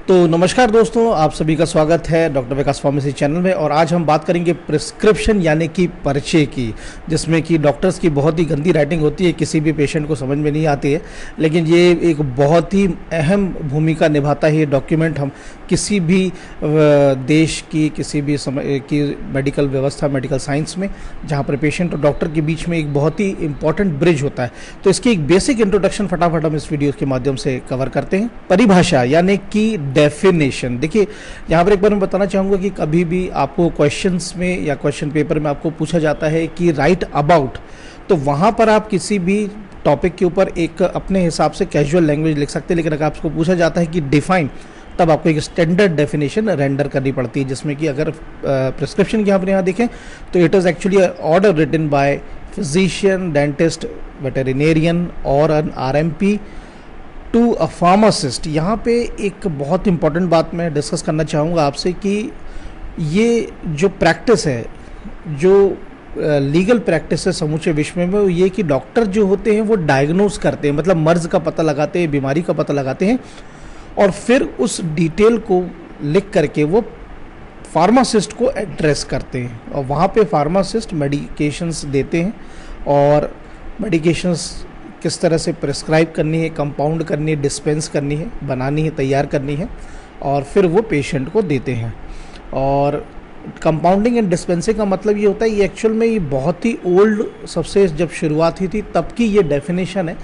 तो नमस्कार दोस्तों, आप सभी का स्वागत है डॉक्टर विकास फार्मेसी चैनल में। और आज हम बात करेंगे प्रिस्क्रिप्शन यानी कि पर्चे की, जिसमें कि डॉक्टर्स की बहुत ही गंदी राइटिंग होती है, किसी भी पेशेंट को समझ में नहीं आती है। लेकिन ये एक बहुत ही अहम भूमिका निभाता है ये डॉक्यूमेंट। हम किसी भी देश की किसी भी समय की मेडिकल व्यवस्था, मेडिकल साइंस में, जहाँ पर पेशेंट और डॉक्टर के बीच में एक बहुत ही इंपॉर्टेंट ब्रिज होता है। तो इसकी एक बेसिक इंट्रोडक्शन फटाफट हम इस वीडियो के माध्यम से कवर करते हैं। परिभाषा यानी कि डेफिनेशन। देखिए, यहाँ पर एक बार मैं बताना चाहूँगा कि कभी भी आपको क्वेश्चंस में या क्वेश्चन पेपर में आपको पूछा जाता है कि राइट अबाउट, तो वहाँ पर आप किसी भी टॉपिक के ऊपर एक अपने हिसाब से कैजुअल लैंग्वेज लिख सकते हैं। लेकिन अगर आपको पूछा जाता है कि डिफाइन, तब आपको एक स्टैंडर्ड डेफिनेशन रेंडर करनी पड़ती है, जिसमें कि अगर प्रिस्क्रिप्शन की आप यहाँ देखें तो it is actually order written by physician, dentist, veterinarian और an RMP to a pharmacist. यहाँ पे एक बहुत इंपॉर्टेंट बात मैं डिस्कस करना चाहूँगा आपसे कि ये जो प्रैक्टिस है, जो लीगल प्रैक्टिस है समूचे विश्व में, वो ये कि डॉक्टर जो होते हैं वो डायग्नोज करते हैं, मतलब मर्ज का पता लगाते हैं, बीमारी का पता लगाते हैं, और फिर उस डिटेल को लिख करके वो फार्मासिस्ट को एड्रेस करते हैं। और वहाँ पे फार्मासिस्ट मेडिकेशंस देते हैं, और मेडिकेशंस किस तरह से प्रिस्क्राइब करनी है, कंपाउंड करनी है, डिस्पेंस करनी है, बनानी है, तैयार करनी है, और फिर वो पेशेंट को देते हैं। और कंपाउंडिंग एंड डिस्पेंसिंग का मतलब ये होता है, ये एक्चुअल में ये बहुत ही ओल्ड, सबसे जब शुरुआत हुई थी तब की ये डेफिनेशन है,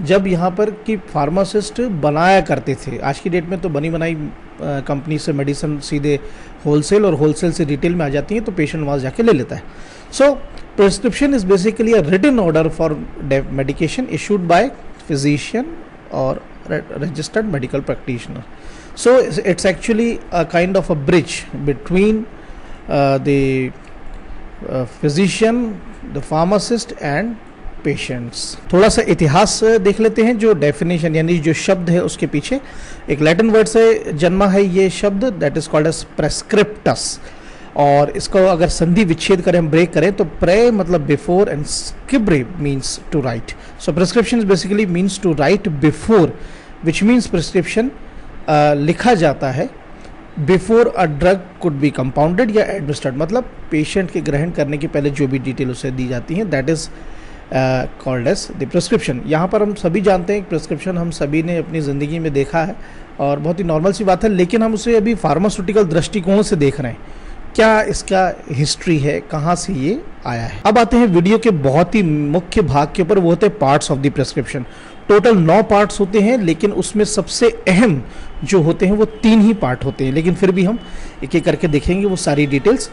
जब यहाँ पर कि फार्मासिस्ट बनाया करते थे। आज की डेट में तो बनी बनाई कंपनी से मेडिसिन सीधे होलसेल, और होलसेल से रिटेल में आ जाती है, तो पेशेंट वहाँ जाके ले लेता है। So prescription is basically a written order for medication issued by physician or registered medical practitioner. So it's actually a kind of a bridge between the physician, the pharmacist and patients. थोड़ा सा इतिहास देख लेते हैं। जो definition यानी जो शब्द है उसके पीछे एक लैटिन वर्ड से जन्मा है ये शब्द, दैट इज कॉल्ड एज प्रेस्क्रिप्टस। और इसको अगर संधि विच्छेद करें, हम ब्रेक करें, तो प्रे मतलब बिफोर एंड स्क्रिब्रे means to write. So prescription basically means to write before, which means prescription लिखा जाता है before a drug could be compounded या एडमिनिस्टर्ड, मतलब पेशेंट के ग्रहण करने के पहले जो भी डिटेल उसे दी जाती है, that is called as the prescription. यहाँ पर हम सभी जानते हैं कि प्रिस्क्रिप्शन हम सभी ने अपनी ज़िंदगी में देखा है और बहुत ही नॉर्मल सी बात है, लेकिन हम उसे अभी फार्मास्यूटिकल दृष्टिकोण से देख रहे हैं। क्या इसका हिस्ट्री है, कहाँ से ये आया है। अब आते हैं वीडियो के बहुत ही मुख्य भाग के ऊपर, वो होते हैं parts of the prescription. Total 9 parts होते हैं, लेकिन उसमें सबसे अहम जो होते हैं वो 3 ही पार्ट होते हैं, लेकिन फिर भी हम एक एक करके देखेंगे वो सारी डिटेल्स।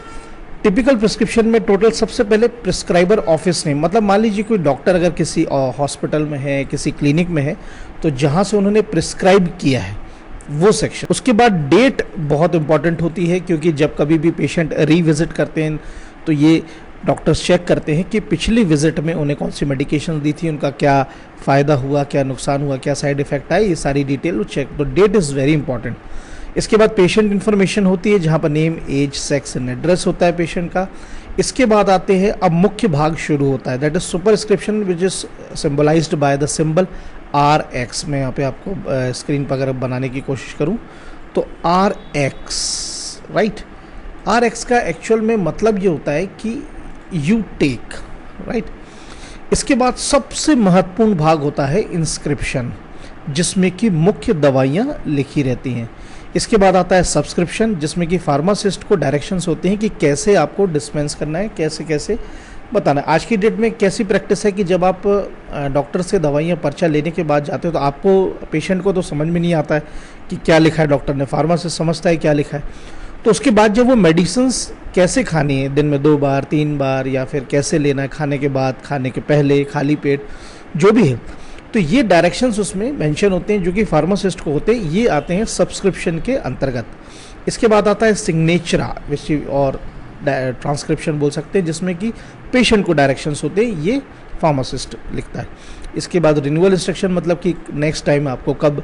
टिपिकल प्रिस्क्रिप्शन में टोटल सबसे पहले प्रिस्क्राइबर ऑफिस नेम, मतलब मान लीजिए कोई डॉक्टर अगर किसी हॉस्पिटल में है, किसी क्लिनिक में है, तो जहाँ से उन्होंने प्रिस्क्राइब किया है वो सेक्शन। उसके बाद डेट बहुत इंपॉर्टेंट होती है, क्योंकि जब कभी भी पेशेंट रीविजिट करते हैं तो ये डॉक्टर्स चेक करते हैं कि पिछली विजिट में उन्हें कौन सी मेडिकेशन दी थी, उनका क्या फ़ायदा हुआ, क्या नुकसान हुआ, क्या साइड इफेक्ट आए, ये सारी डिटेल वो चेक। तो डेट इज़ वेरी इंपॉर्टेंट। इसके बाद पेशेंट इन्फॉर्मेशन होती है, जहाँ पर name, age, sex and address होता है पेशेंट का। इसके बाद आते हैं, अब मुख्य भाग शुरू होता है, that is superscription which is symbolized by the symbol RX। मैं यहाँ पे आपको स्क्रीन पर अगर बनाने की कोशिश करूँ तो RX, राइट। RX का एक्चुअल में मतलब ये होता है कि यू टेक, राइट। इसके बाद सबसे महत्वपूर्ण भाग होता है इंस्क्रिप्शन, जिसमें कि मुख्य दवाइयाँ लिखी रहती हैं। इसके बाद आता है सब्सक्रिप्शन, जिसमें कि फार्मासिस्ट को डायरेक्शंस होते हैं कि कैसे आपको डिस्पेंस करना है, कैसे कैसे बताना है। आज की डेट में कैसी प्रैक्टिस है कि जब आप डॉक्टर से दवाइयाँ पर्चा लेने के बाद जाते हो, तो आपको, पेशेंट को तो समझ में नहीं आता है कि क्या लिखा है डॉक्टर ने, फार्मासिस्ट समझता है क्या लिखा है। तो उसके बाद जब वो मेडिसिन्स कैसे खानी है, दिन में 2 बार 3 बार, या फिर कैसे लेना है, खाने के बाद, खाने के पहले, खाली पेट, जो भी है, तो ये डायरेक्शंस उसमें मेंशन होते हैं जो कि फार्मासिस्ट को होते हैं। ये आते हैं सब्सक्रिप्शन के अंतर्गत। इसके बाद आता है सिग्नेचरा, और ट्रांसक्रिप्शन बोल सकते हैं, जिसमें कि पेशेंट को डायरेक्शंस होते हैं, ये फार्मासिस्ट लिखता है। इसके बाद रिन्यूअल इंस्ट्रक्शन, मतलब कि नेक्स्ट टाइम आपको कब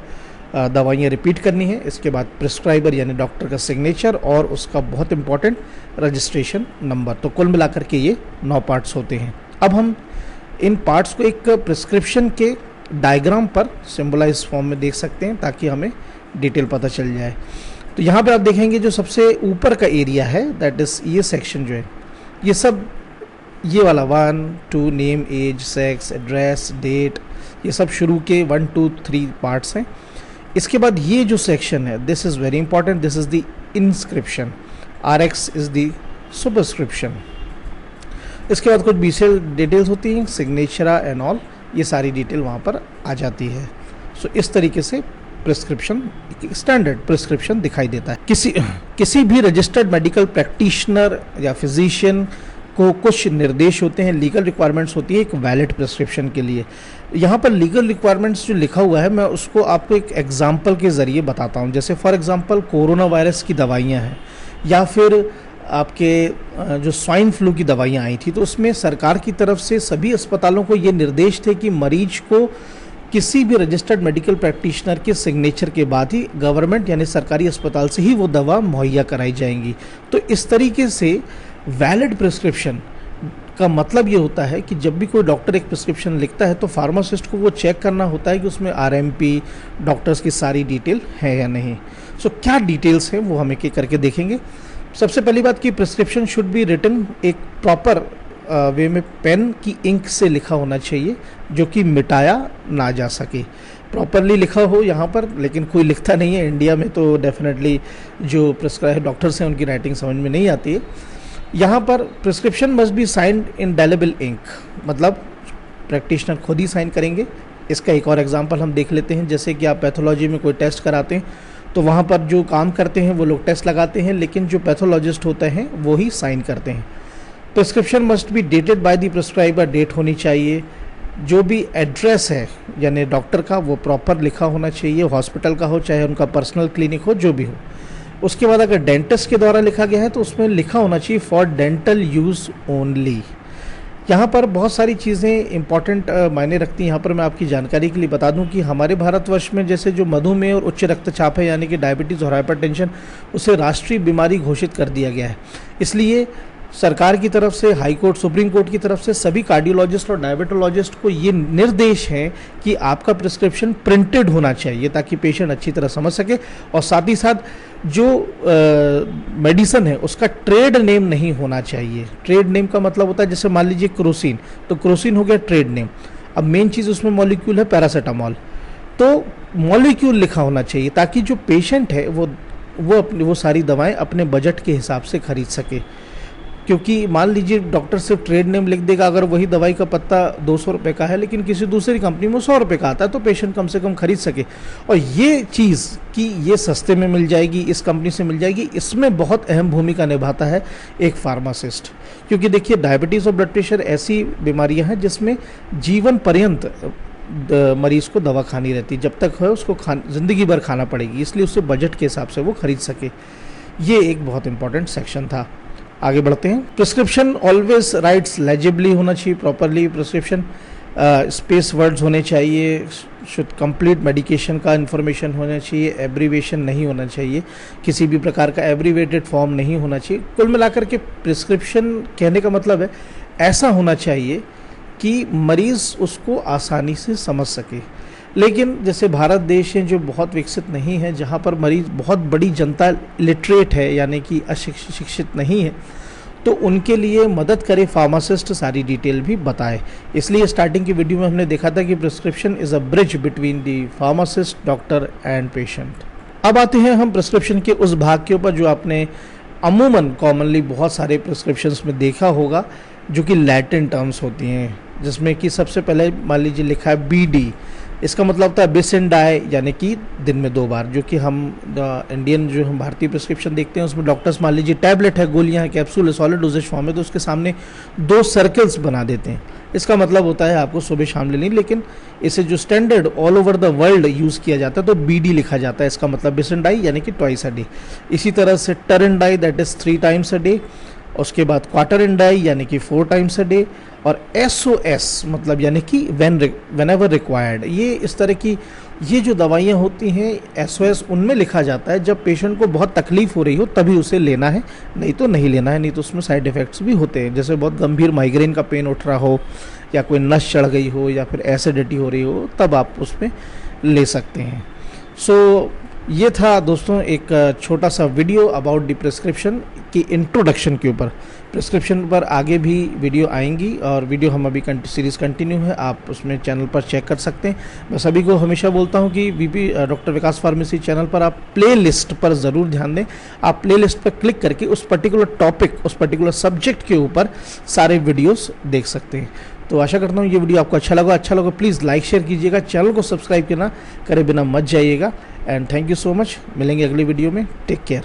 दवाइयाँ रिपीट करनी है। इसके बाद प्रिस्क्राइबर यानी डॉक्टर का सिग्नेचर, और उसका बहुत इंपॉर्टेंट रजिस्ट्रेशन नंबर। तो कुल मिलाकर के ये 9 पार्ट्स होते हैं। अब हम इन पार्ट्स को एक प्रिस्क्रिप्शन के डायग्राम पर सिंबलाइज फॉर्म में देख सकते हैं, ताकि हमें डिटेल पता चल जाए। तो यहाँ पे आप देखेंगे जो सबसे ऊपर का एरिया है दैट इज़ ये सेक्शन जो है, ये सब ये वाला 1 2 name age sex address date, ये सब शुरू के 1 2 3 पार्ट्स हैं। इसके बाद ये जो सेक्शन है this is very important, this is the inscription, RX is the subscription. इसके बाद कुछ बीसेल डिटेल्स होती हैं, सिग्नेचरा एंड ऑल, ये सारी डिटेल वहाँ पर आ जाती है। सो इस तरीके से प्रिस्क्रिप्शन, स्टैंडर्ड प्रिस्क्रिप्शन दिखाई देता है। किसी भी रजिस्टर्ड मेडिकल प्रैक्टिशनर या फिजिशियन को कुछ निर्देश होते हैं, लीगल रिक्वायरमेंट्स होती है एक वैलिड प्रिस्क्रिप्शन के लिए। यहाँ पर लीगल रिक्वायरमेंट्स जो लिखा हुआ है मैं उसको आपको एक एग्जांपल के ज़रिए बताता हूँ। जैसे फॉर एग्जांपल कोरोना वायरस की दवाइयाँ हैं या फिर आपके जो स्वाइन फ्लू की दवाइयाँ आई थी, तो उसमें सरकार की तरफ से सभी अस्पतालों को ये निर्देश थे कि मरीज को किसी भी रजिस्टर्ड मेडिकल प्रैक्टिशनर के सिग्नेचर के बाद ही गवर्नमेंट यानी सरकारी अस्पताल से ही वो दवा मुहैया कराई जाएंगी। तो इस तरीके से वैलिड प्रिस्क्रिप्शन का मतलब ये होता है कि जब भी कोई डॉक्टर एक प्रिस्क्रिप्शन लिखता है तो फार्मासिस्ट को वो चेक करना होता है कि उसमें RMP डॉक्टर्स की सारी डिटेल है या नहीं। सो क्या डिटेल्स हैं वो हम एक एक करके देखेंगे। सबसे पहली बात कि प्रिस्क्रिप्शन शुड बी रिटन एक प्रॉपर वे में, पेन की इंक से लिखा होना चाहिए जो कि मिटाया ना जा सके। प्रॉपरली लिखा हो यहाँ पर, लेकिन कोई लिखता नहीं है इंडिया में, तो डेफिनेटली जो प्रिस्क्राइब डॉक्टर्स हैं उनकी राइटिंग समझ में नहीं आती है। यहाँ पर prescription must be signed indelible ink, मतलब प्रैक्टिशनर खुद ही साइन करेंगे। इसका एक और एग्जांपल हम देख लेते हैं। जैसे कि आप पैथोलॉजी में कोई टेस्ट कराते हैं तो वहाँ पर जो काम करते हैं वो लोग टेस्ट लगाते हैं, लेकिन जो पैथोलॉजिस्ट होते हैं वो ही साइन करते हैं। Prescription must be dated by the prescriber, date होनी चाहिए। जो भी एड्रेस है यानी डॉक्टर का वो प्रॉपर लिखा होना चाहिए, हॉस्पिटल का हो चाहे उनका पर्सनल क्लिनिक हो, जो भी हो। उसके बाद अगर डेंटिस्ट के द्वारा लिखा गया है तो उसमें लिखा होना चाहिए फॉर डेंटल यूज़ ओनली। यहाँ पर बहुत सारी चीज़ें इंपॉर्टेंट मायने रखती हैं। यहाँ पर मैं आपकी जानकारी के लिए बता दूं कि हमारे भारतवर्ष में जैसे जो मधुमेह और उच्च रक्तचाप है यानी कि डायबिटीज़ और हाइपरटेंशन, उसे राष्ट्रीय बीमारी घोषित कर दिया गया है। इसलिए सरकार की तरफ से, हाई कोर्ट, सुप्रीम कोर्ट की तरफ से सभी कार्डियोलॉजिस्ट और डायबिटोलॉजिस्ट को ये निर्देश है कि आपका प्रिस्क्रिप्शन प्रिंटेड होना चाहिए ताकि पेशेंट अच्छी तरह समझ सके। और साथ ही साथ जो मेडिसिन है उसका ट्रेड नेम नहीं होना चाहिए। ट्रेड नेम का मतलब होता है जैसे मान लीजिए क्रोसिन, तो क्रोसिन हो गया ट्रेड नेम। अब मेन चीज़ उसमें मॉलिक्यूल है पैरासीटामॉल, तो मॉलिक्यूल लिखा होना चाहिए ताकि जो पेशेंट है वो सारी दवाएं अपने बजट के हिसाब से खरीद सके। क्योंकि मान लीजिए डॉक्टर सिर्फ ट्रेड नेम लिख देगा, अगर वही दवाई का पत्ता 200 रुपये का है लेकिन किसी दूसरी कंपनी में 100 रुपये का आता है, तो पेशेंट कम से कम खरीद सके। और ये चीज़ कि ये सस्ते में मिल जाएगी, इस कंपनी से मिल जाएगी, इसमें बहुत अहम भूमिका निभाता है एक फार्मासिस्ट। क्योंकि देखिए डायबिटीज़ और ब्लड प्रेशर ऐसी बीमारियां हैं जिसमें जीवन पर्यंत मरीज़ को दवा खानी रहती है, जब तक है उसको ज़िंदगी भर खाना पड़ेगी, इसलिए उससे बजट के हिसाब से वो खरीद सके। ये एक बहुत इंपॉर्टेंट सेक्शन था। आगे बढ़ते हैं। प्रिस्क्रिप्शन ऑलवेज राइट्स लेजिबली होना चाहिए, प्रॉपरली प्रिस्क्रिप्शन, स्पेस वर्ड्स होने चाहिए, शुड कंप्लीट मेडिकेशन का इन्फॉर्मेशन होना चाहिए, एब्रीवेशन नहीं होना चाहिए, किसी भी प्रकार का एब्रीवेटेड फॉर्म नहीं होना चाहिए। कुल मिलाकर के प्रिस्क्रिप्शन कहने का मतलब है ऐसा होना चाहिए कि मरीज़ उसको आसानी से समझ सके। लेकिन जैसे भारत देश है जो बहुत विकसित नहीं है, जहाँ पर मरीज़ बहुत बड़ी जनता लिटरेट है यानी कि अशिक्षित नहीं है, तो उनके लिए मदद करे फार्मासिस्ट सारी डिटेल भी बताए। इसलिए स्टार्टिंग की वीडियो में हमने देखा था कि prescription is a bridge between the pharmacist, doctor and patient. अब आते हैं हम प्रिस्क्रिप्शन के उस भाग के ऊपर जो आपने अमूमन कॉमनली बहुत सारे प्रिस्क्रिप्शंस में देखा होगा, जो कि लैटिन टर्म्स होती हैं, जिसमें कि सबसे पहले मान लीजिए लिखा है BD। इसका मतलब होता है बिस एंड डाई यानी कि दिन में 2 बार, जो कि हम इंडियन जो हम भारतीय प्रिस्क्रिप्शन देखते हैं उसमें डॉक्टर्स मान लीजिए टैबलेट है, गोलियां हैं, कैप्सूल है, सॉलिड डोजेज फॉर्म है, तो उसके सामने 2 सर्कल्स बना देते हैं। इसका मतलब होता है आपको सुबह शाम लेनी, लेकिन इसे जो standard all over the world use किया जाता है तो BD लिखा जाता है। इसका मतलब बिस एंड डाई यानी कि ट्वाइस अ डे। इसी तरह से टर एंड डाई that is 3 times a day. उसके बाद क्वार्टर एंड डाई यानी कि 4 टाइम्स अ डे। और SOS मतलब यानी कि वेन एवर रिक्वायर्ड। ये इस तरह की ये जो दवाइयाँ होती हैं SOS उनमें लिखा जाता है जब पेशेंट को बहुत तकलीफ़ हो रही हो तभी उसे लेना है, नहीं तो नहीं लेना है, नहीं तो उसमें साइड इफ़ेक्ट्स भी होते हैं। जैसे बहुत गंभीर माइग्रेन का पेन उठ रहा हो या कोई नस चढ़ गई हो या फिर एसिडिटी हो रही हो, तब आप उसमें ले सकते हैं। सो ये था दोस्तों एक छोटा सा वीडियो अबाउट द प्रिस्क्रिप्शन की इंट्रोडक्शन के ऊपर। प्रिस्क्रिप्शन पर आगे भी वीडियो आएंगी और वीडियो हम अभी सीरीज़ कंटिन्यू है, आप उसमें चैनल पर चेक कर सकते हैं। मैं सभी को हमेशा बोलता हूं कि वीपी डॉक्टर विकास फार्मेसी चैनल पर आप प्ले लिस्ट पर ज़रूर ध्यान दें। आप प्ले लिस्ट पर क्लिक करके उस पर्टिकुलर टॉपिक, उस पर्टिकुलर सब्जेक्ट के ऊपर सारे वीडियोज़ देख सकते हैं। तो आशा करता हूँ ये वीडियो आपको अच्छा लगा प्लीज़ लाइक शेयर कीजिएगा, चैनल को सब्सक्राइब करना करे बिना मत जाइएगा। And thank you so much. मिलेंगे अगली वीडियो में। Take care.